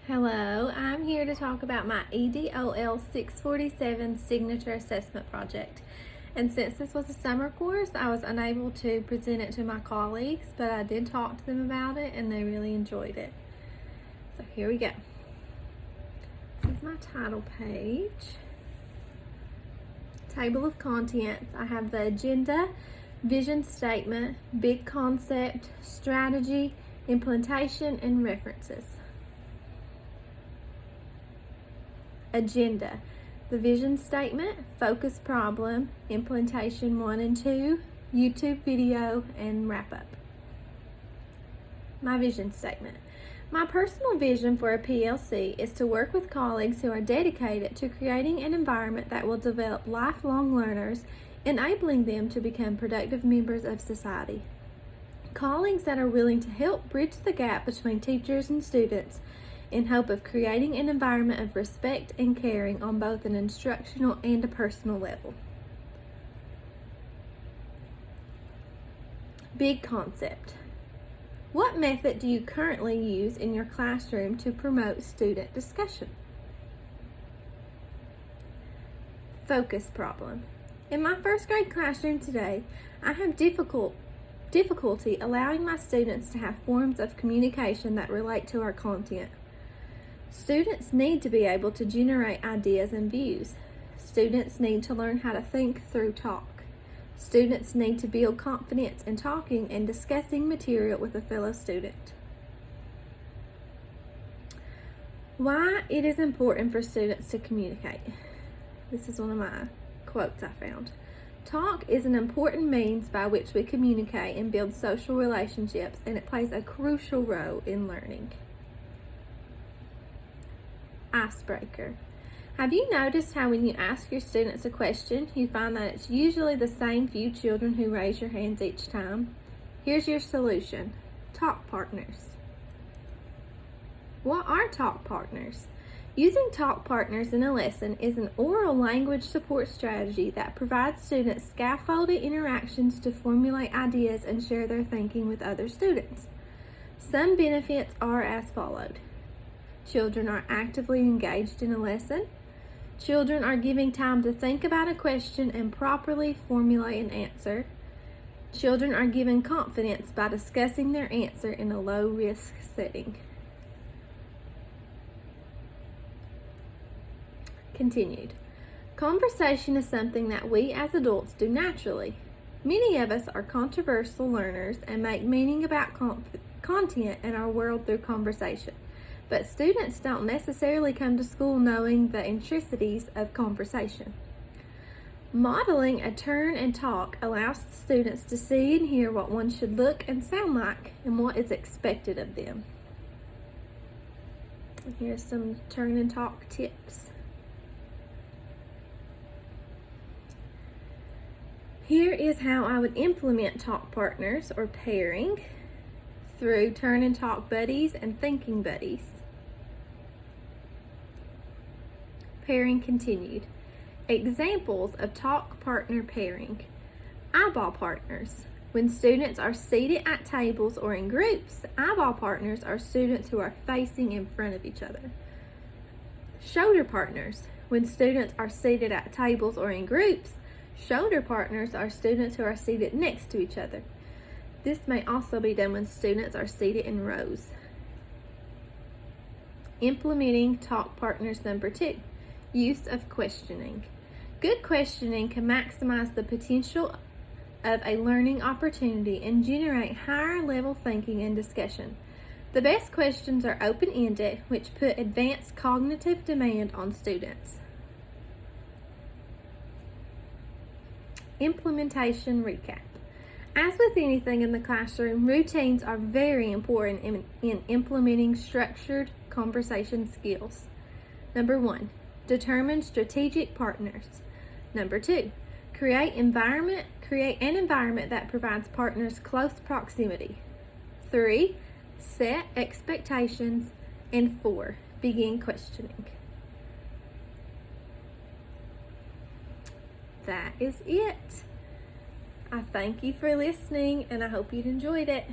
Hello, I'm here to talk about my Edol 647 signature assessment project. And since this was a summer course, I was unable to present it to my colleagues, but I did talk to them about it and they really enjoyed it. So here we go. This is my title page. Table of contents. I have the agenda, vision statement, big concept, strategy, implementation, and references. Agenda, the vision statement, focus problem, implementation 1 and 2, YouTube video, and wrap up. My vision statement. My personal vision for a PLC is to work with colleagues who are dedicated to creating an environment that will develop lifelong learners, enabling them to become productive members of society. Colleagues that are willing to help bridge the gap between teachers and students in hope of creating an environment of respect and caring on both an instructional and a personal level. Big concept. What method do you currently use in your classroom to promote student discussion? Focus problem. In my first grade classroom today, I have difficulty allowing my students to have forms of communication that relate to our content. Students need to be able to generate ideas and views. Students need to learn how to think through talk. Students need to build confidence in talking and discussing material with a fellow student. Why it is important for students to communicate. This is one of my quotes I found. Talk is an important means by which we communicate and build social relationships, and it plays a crucial role in learning. Icebreaker. Have you noticed how when you ask your students a question, you find that it's usually the same few children who raise your hands each time? Here's your solution. Talk partners. What are talk partners? Using talk partners in a lesson is an oral language support strategy that provides students scaffolded interactions to formulate ideas and share their thinking with other students. Some benefits are as followed. Children are actively engaged in a lesson. Children are giving time to think about a question and properly formulate an answer. Children are given confidence by discussing their answer in a low-risk setting. Continued. Conversation is something that we as adults do naturally. Many of us are controversial learners and make meaning about content in our world through conversation. But students don't necessarily come to school knowing the intricacies of conversation. Modeling a turn and talk allows students to see and hear what one should look and sound like and what is expected of them. And here's some turn and talk tips. Here is how I would implement talk partners or pairing through turn and talk buddies and thinking buddies. Pairing continued. Examples of talk partner pairing. Eyeball partners. When students are seated at tables or in groups, eyeball partners are students who are facing in front of each other. Shoulder partners. When students are seated at tables or in groups, shoulder partners are students who are seated next to each other. This may also be done when students are seated in rows. Implementing talk partners number 2. Use of questioning. Good questioning can maximize the potential of a learning opportunity and generate higher level thinking and discussion. The best questions are open-ended, which put advanced cognitive demand on students. Implementation recap. As with anything in the classroom, routines are very important in implementing structured conversation skills. Number 1, determine strategic partners. Number 2, create an environment that provides partners close proximity. 3, set expectations. And 4, begin questioning. That is it. I thank you for listening and I hope you enjoyed it.